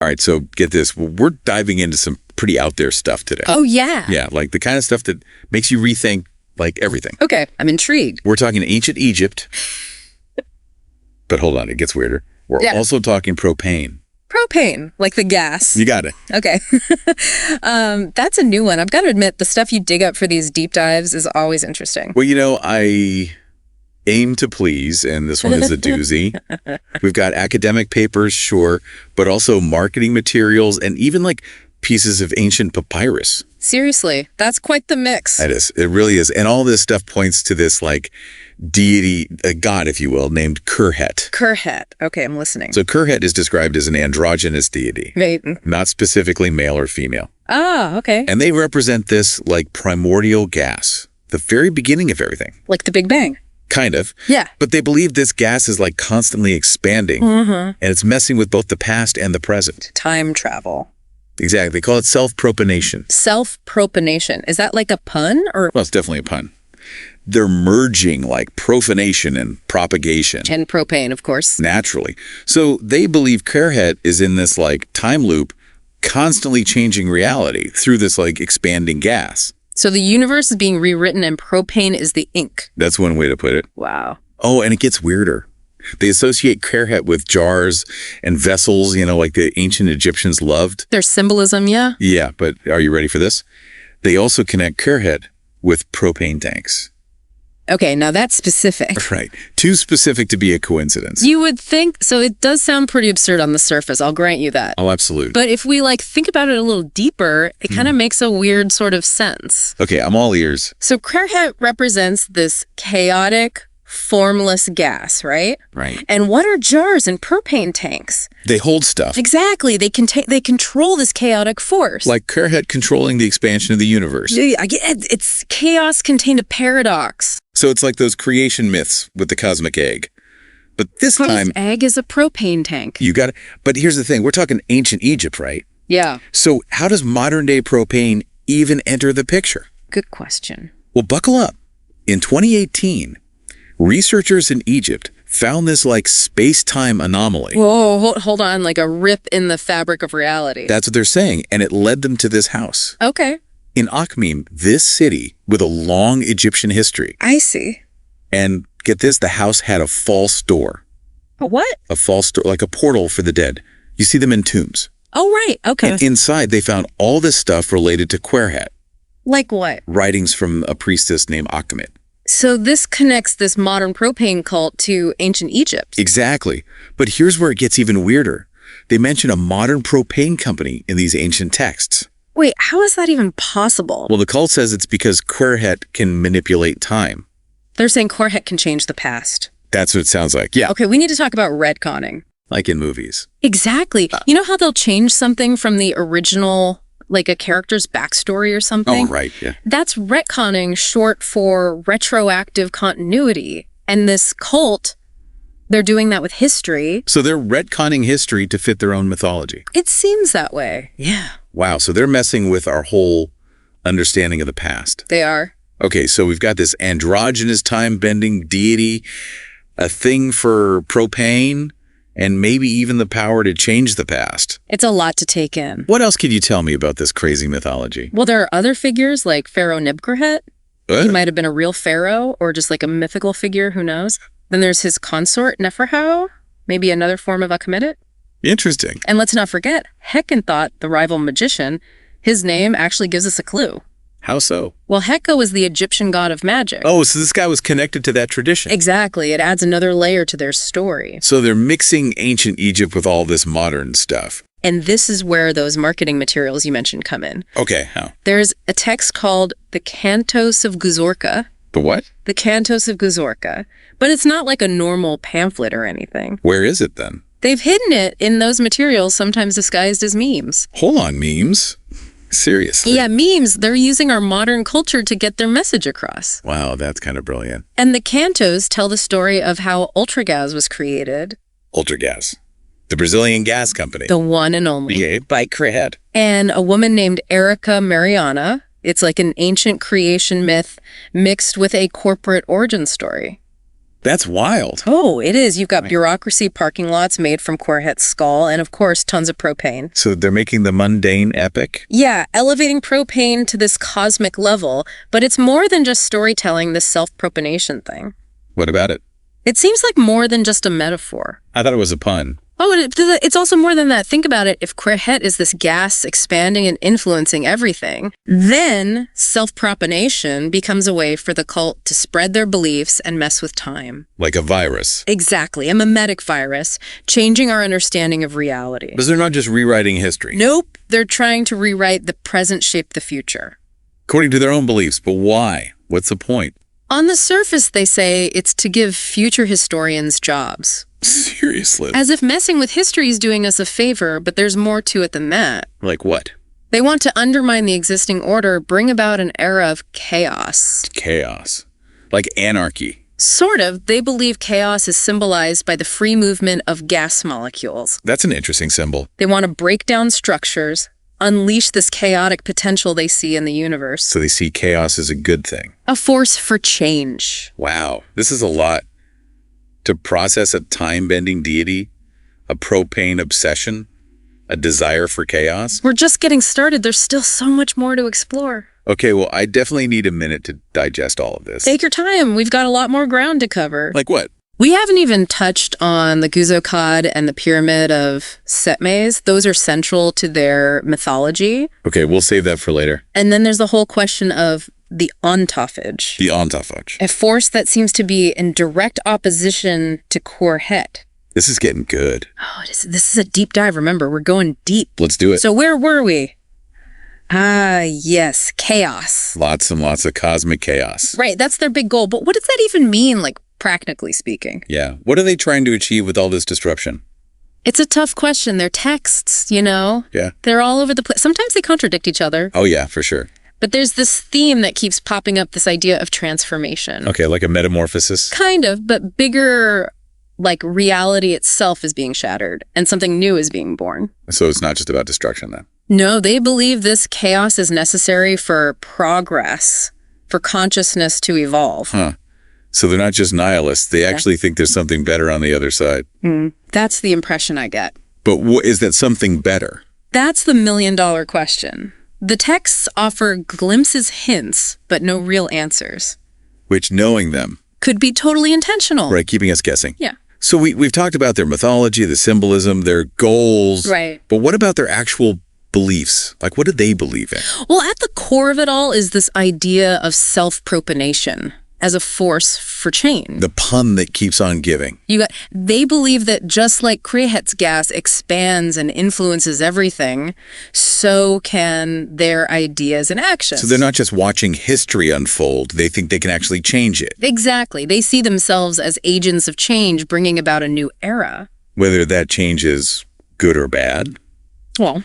All right, so get this. We're diving into some pretty out there stuff today. Oh, yeah. Yeah, like the kind of stuff that makes you rethink, like, everything. Okay, I'm intrigued. We're talking ancient Egypt. But hold on, it gets weirder. We're also talking propane. Propane, like the gas. You got it. Okay. That's a new one. I've got to admit, the stuff you dig up for these deep dives is always interesting. Well, you know, I aim to please, and this one is a doozy. We've got academic papers, sure, but also marketing materials and even like pieces of ancient papyrus. Seriously, that's quite the mix. That is. It really is. And all this stuff points to this like deity, a god, if you will, named Qerhet. Qerhet. Okay, I'm listening. So Qerhet is described as an androgynous deity, Right. not specifically male or female. Ah, okay. And they represent this like primordial gas, the very beginning of everything. Like the Big Bang. Kind of. Yeah. But they believe this gas is like constantly expanding, and it's messing with both the past and the present. Time travel. Exactly. They call it self-propanation. Self-propanation. Is that like a pun or? Well, it's definitely a pun. They're merging like profanation and propagation. And propane, of course. Naturally. So they believe Qerhet is in this like time loop, constantly changing reality through this like expanding gas. So the universe is being rewritten and propane is the ink. That's one way to put it. Wow. Oh, and it gets weirder. They associate Qerhet with jars and vessels, you know, like the ancient Egyptians loved. There's symbolism, yeah? Yeah, but are you ready for this? They also connect Qerhet with propane tanks. Okay, now that's specific. Right. Too specific to be a coincidence. You would think, so it does sound pretty absurd on the surface, I'll grant you that. Oh, absolutely. But if we like think about it a little deeper, it kind of makes a weird sort of sense. Okay, I'm all ears. So Qerhet represents this chaotic, formless gas, right? Right. And what are jars and propane tanks? They hold stuff. Exactly. They control this chaotic force. Like Qerhet controlling the expansion of the universe. I get it. It's chaos contained a paradox. So it's like those creation myths with the cosmic egg. But this time, This egg is a propane tank. you got it. But here's the thing. We're talking ancient Egypt, right? Yeah. So how does modern day propane even enter the picture? Good question. Well, buckle up. In 2018, researchers in Egypt found this like space-time anomaly. Whoa, hold on, like a rip in the fabric of reality. That's what they're saying, and it led them to this house. Okay. In Akhmim, this city with a long Egyptian history. I see. And get this, the house had a false door. A what? A false door, like a portal for the dead. You see them in tombs. Oh, right. Okay. And inside, they found all this stuff related to Qerhet, Like what? writings from a priestess named Akhmet. So this connects this modern propane cult to ancient Egypt. Exactly. But here's where it gets even weirder. They mention a modern propane company in these ancient texts. Wait, how is that even possible? Well, the cult says it's because Qerhet can manipulate time. They're saying Qerhet can change the past. That's what it sounds like. Yeah, Okay, we need to talk about retconning. like in movies. Exactly. You know how they'll change something from the original, like a character's backstory or something? Oh, right, yeah. That's retconning, short for retroactive continuity. And this cult, they're doing that with history. So they're retconning history to fit their own mythology. It seems that way. Yeah, Wow, so they're messing with our whole understanding of the past. they are. Okay, so we've got this androgynous time-bending deity, a thing for propane, and maybe even the power to change the past. It's a lot to take in. What else could you tell me about this crazy mythology? Well, there are other figures like Pharaoh Qerhet. What? He might have been a real pharaoh or just like a mythical figure, who knows? Then there's his consort, Neferhau, maybe another form of Akhmet. Interesting. And let's not forget, Heckenthot, the rival magician, his name actually gives us a clue. How so? Well, Heka was the Egyptian god of magic. Oh, so this guy was connected to that tradition. Exactly. It adds another layer to their story. So they're mixing ancient Egypt with all this modern stuff. And this is where those marketing materials you mentioned come in. Okay, how? There's a text called the Cantos of Guzorka. The what? The Cantos of Guzorka. But it's not like a normal pamphlet or anything. Where is it then? They've hidden it in those materials, sometimes disguised as memes. Hold on, memes? Seriously? Yeah, memes. They're using our modern culture to get their message across. Wow, that's kind of brilliant. And the cantos tell the story of how ultragas was created. Ultragas. The Brazilian gas company. The one and only. Yeah, by Qerhet. And a woman named Erica Mariana. It's like an ancient creation myth mixed with a corporate origin story. That's wild. Oh, it is. You've got bureaucracy parking lots made from Qerhet's skull, and of course, tons of propane. So they're making the mundane epic? Yeah, elevating propane to this cosmic level, but it's more than just storytelling, this self-propination thing. What about it? It seems like more than just a metaphor. I thought it was a pun. Oh, it's also more than that. Think about it. If Qerhet is this gas expanding and influencing everything, then self-propination becomes a way for the cult to spread their beliefs and mess with time. Like a virus. Exactly. A mimetic virus, changing our understanding of reality. But they're not just rewriting history. Nope. They're trying to rewrite the present, shape the future. According to their own beliefs. But why? What's the point? On the surface, they say it's to give future historians jobs. Seriously? As if messing with history is doing us a favor, but there's more to it than that. Like what? They want to undermine the existing order, bring about an era of chaos. Chaos. Like anarchy. Sort of. They believe chaos is symbolized by the free movement of gas molecules. That's an interesting symbol. They want to break down structures, unleash this chaotic potential they see in the universe. So they see chaos as a good thing. A force for change. Wow. This is a lot. To process a time-bending deity, a propane obsession, a desire for chaos. We're just getting started. There's still so much more to explore. Okay, well, I definitely need a minute to digest all of this. Take your time. We've got a lot more ground to cover. Like what? We haven't even touched on the Guzokad and the Pyramid of Setmes. Those are central to their mythology. Okay, we'll save that for later. And then there's the whole question of the ontophagy. The ontophagy. A force that seems to be in direct opposition to Qerhet. This is getting good. Oh, this is a deep dive. Remember, we're going deep. Let's do it. So where were we? Ah, yes, chaos. Lots and lots of cosmic chaos. Right, that's their big goal. But what does that even mean, like, practically speaking? Yeah. What are they trying to achieve with all this disruption? It's a tough question. They're texts, you know? Yeah. They're all over the place. Sometimes they contradict each other. Oh, yeah, for sure. But there's this theme that keeps popping up, this idea of transformation. Okay, like a metamorphosis? Kind of, but bigger, like reality itself is being shattered and something new is being born. So it's not just about destruction then? No, they believe this chaos is necessary for progress, for consciousness to evolve. Huh. So they're not just nihilists. They actually think there's something better on the other side. That's the impression I get. But is that something better? That's the million-dollar question. The texts offer glimpses, hints, but no real answers. Which, knowing them, could be totally intentional. right, keeping us guessing. Yeah. So we've talked about their mythology, the symbolism, their goals. Right. But what about their actual beliefs? Like, what do they believe in? Well, at the core of it all is this idea of self-propination as a force for change. The pun that keeps on giving. They believe that just like Qerhet's gas expands and influences everything, so can their ideas and actions. So they're not just watching history unfold. They think they can actually change it. Exactly. They see themselves as agents of change, bringing about a new era. Whether that change is good or bad. Well,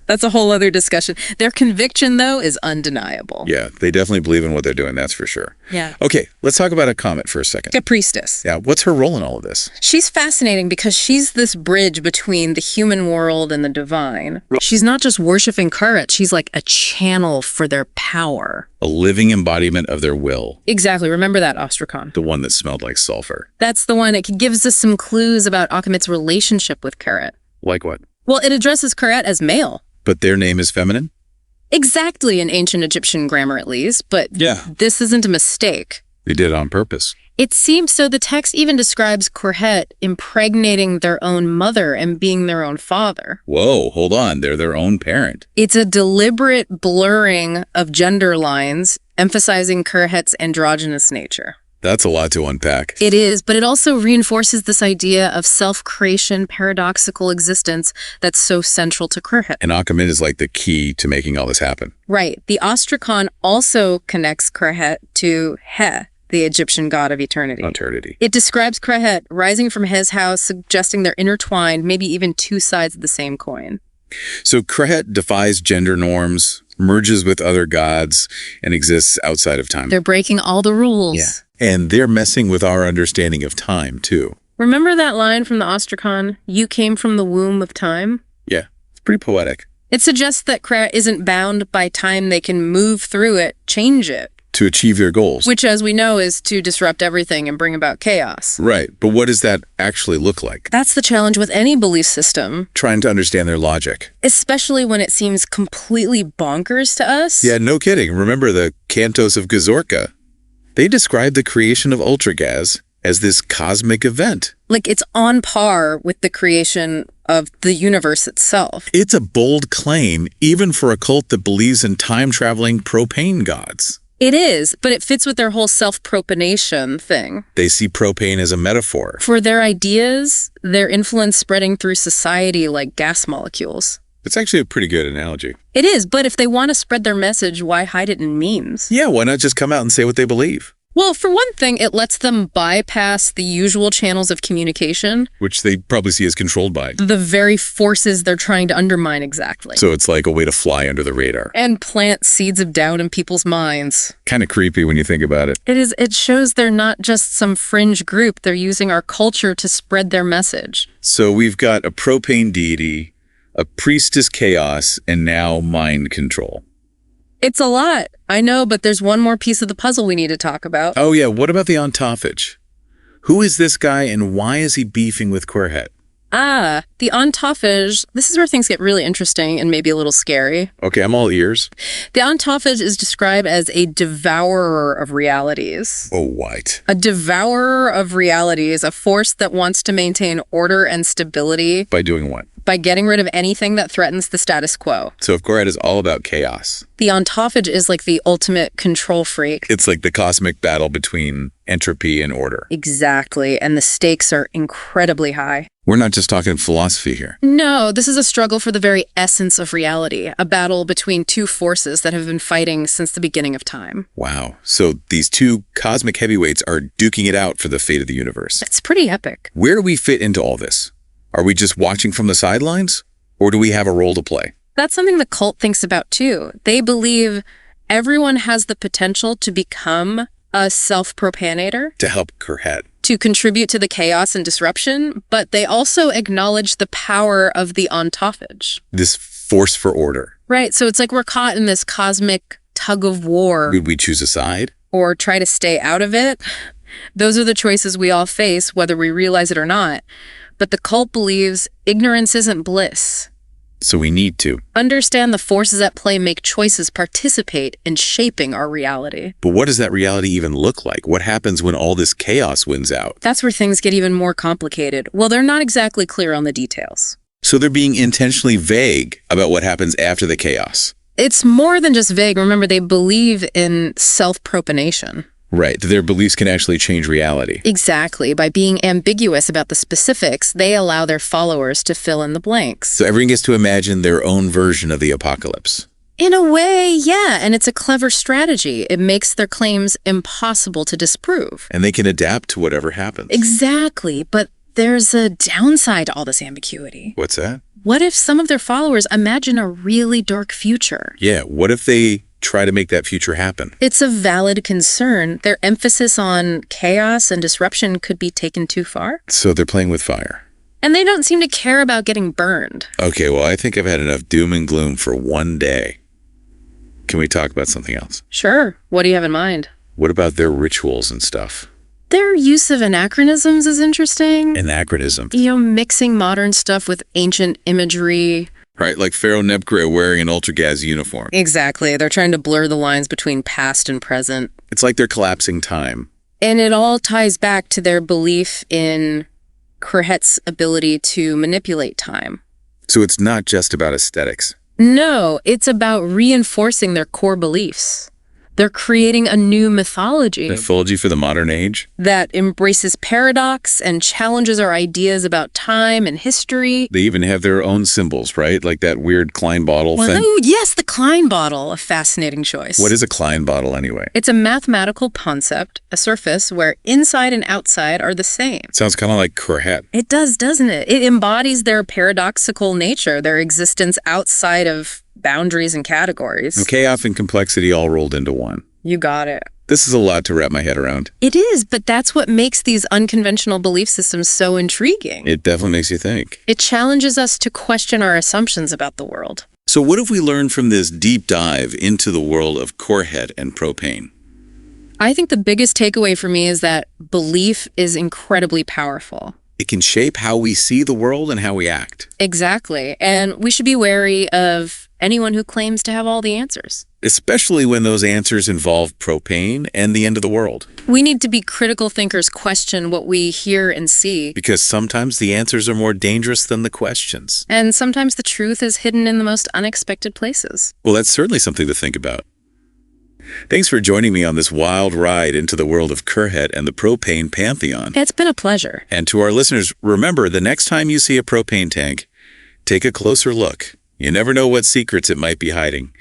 that's a whole other discussion. Their conviction, though, is undeniable. Yeah, they definitely believe in what they're doing, that's for sure. Yeah. Okay, let's talk about a comet for a second. A priestess. Yeah, what's her role in all of this? She's fascinating because she's this bridge between the human world and the divine. She's not just worshiping Qerhet, she's like a channel for their power. A living embodiment of their will. Exactly. Remember that, Ostrakhan. The one that smelled like sulfur. That's the one. It gives us some clues about Akhemit's relationship with Qerhet. Like what? Well, it addresses Qerhet as male. But their name is feminine? Exactly, in ancient Egyptian grammar at least, but Yeah. this isn't a mistake. They did it on purpose. It seems so. The text even describes Qerhet impregnating their own mother and being their own father. Whoa, hold on. They're their own parent. It's a deliberate blurring of gender lines, emphasizing Qerhet's androgynous nature. That's a lot to unpack. It is, but it also reinforces this idea of self-creation, paradoxical existence that's so central to Qerhet. And Akhmet is like the key to making all this happen. Right. The Ostrakhan also connects Qerhet to He, the Egyptian god of eternity. Eternity. It describes Qerhet rising from his house, suggesting they're intertwined, maybe even two sides of the same coin. So Qerhet defies gender norms, merges with other gods, and exists outside of time. They're breaking all the rules. Yeah. And they're messing with our understanding of time, too. Remember that line from the Ostrakhan, "You came from the womb of time"? Yeah, it's pretty poetic. It suggests that Qerhet isn't bound by time. They can move through it, change it. To achieve their goals. Which, as we know, is to disrupt everything and bring about chaos. Right. But what does that actually look like? That's the challenge with any belief system. Trying to understand their logic. Especially when it seems completely bonkers to us. Yeah, no kidding. Remember the Cantos of Gazorka? They describe the creation of ultragas as this cosmic event. Like it's on par with the creation of the universe itself. It's a bold claim, even for a cult that believes in time-traveling propane gods. It is, but it fits with their whole self-propanation thing. They see propane as a metaphor. For their ideas, their influence spreading through society like gas molecules. It's actually a pretty good analogy. It is, but if they want to spread their message, why hide it in memes? Yeah, why not just come out and say what they believe? Well, for one thing, it lets them bypass the usual channels of communication. Which they probably see as controlled by. The very forces they're trying to undermine exactly. So it's like a way to fly under the radar. And plant seeds of doubt in people's minds. Kind of creepy when you think about it. It is. It shows they're not just some fringe group. They're using our culture to spread their message. So we've got a propane deity, a priestess chaos, and now mind control. It's a lot. I know, but there's one more piece of the puzzle we need to talk about. Oh yeah, what about the Ontophage? Who is this guy and why is he beefing with Qerhet? The Ontophage, this is where things get really interesting and maybe a little scary. Okay, I'm all ears. The Ontophage is described as a devourer of realities. Oh, what? A devourer of realities, a force that wants to maintain order and stability. By doing what? By getting rid of anything that threatens the status quo. So if Qerhet is all about chaos. The Ontophage is like the ultimate control freak. It's like the cosmic battle between entropy and order. Exactly, and the stakes are incredibly high. We're not just talking philosophy here. No, this is a struggle for the very essence of reality, a battle between two forces that have been fighting since the beginning of time. Wow. So these two cosmic heavyweights are duking it out for the fate of the universe. It's pretty epic. Where do we fit into all this? Are we just watching from the sidelines? Or do we have a role to play? That's something the cult thinks about too. They believe everyone has the potential to become a self-propanator. To help Qerhet. To contribute to the chaos and disruption, but they also acknowledge the power of the Ontophage. This force for order. Right, so it's like we're caught in this cosmic tug of war. Would we choose a side? Or try to stay out of it? Those are the choices we all face, whether we realize it or not. But the cult believes ignorance isn't bliss. So we need to. Understand the forces at play, make choices, participate in shaping our reality. But what does that reality even look like? What happens when all this chaos wins out? That's where things get even more complicated. Well, they're not exactly clear on the details. So they're being intentionally vague about what happens after the chaos. It's more than just vague. Remember, they believe in self-propanation. Right, that their beliefs can actually change reality. Exactly. By being ambiguous about the specifics, they allow their followers to fill in the blanks. So everyone gets to imagine their own version of the apocalypse. In a way, yeah, and it's a clever strategy. It makes their claims impossible to disprove. And they can adapt to whatever happens. Exactly, but there's a downside to all this ambiguity. What's that? What if some of their followers imagine a really dark future? Yeah, what if they try to make that future happen? It's a valid concern. Their emphasis on chaos and disruption could be taken too far. So they're playing with fire. And they don't seem to care about getting burned. Okay, well, I think I've had enough doom and gloom for one day. Can we talk about something else? Sure. What do you have in mind? What about their rituals and stuff? Their use of anachronisms is interesting. Anachronism. Mixing modern stuff with ancient imagery. Right, like Pharaoh Nebkre wearing an ultra-gas uniform. Exactly. They're trying to blur the lines between past and present. It's like they're collapsing time. And it all ties back to their belief in Qerhet's ability to manipulate time. So it's not just about aesthetics. No, it's about reinforcing their core beliefs. They're creating a new mythology. Mythology for the modern age? That embraces paradox and challenges our ideas about time and history. They even have their own symbols, right? Like that weird Klein bottle thing. Oh, yes, the Klein bottle, a fascinating choice. What is a Klein bottle anyway? It's a mathematical concept, a surface where inside and outside are the same. Sounds kind of like Qerhet. It does, doesn't it? It embodies their paradoxical nature, their existence outside of boundaries and categories. And chaos and complexity all rolled into one. You got it. This is a lot to wrap my head around. It is, but that's what makes these unconventional belief systems so intriguing. It definitely makes you think. It challenges us to question our assumptions about the world. So what have we learned from this deep dive into the world of Qerhet and propane? I think the biggest takeaway for me is that belief is incredibly powerful. It can shape how we see the world and how we act. Exactly. And we should be wary of anyone who claims to have all the answers. Especially when those answers involve propane and the end of the world. We need to be critical thinkers, question what we hear and see. Because sometimes the answers are more dangerous than the questions. And sometimes the truth is hidden in the most unexpected places. Well, that's certainly something to think about. Thanks for joining me on this wild ride into the world of Qerhet and the propane pantheon. It's been a pleasure. And to our listeners, remember, the next time you see a propane tank, take a closer look. You never know what secrets it might be hiding.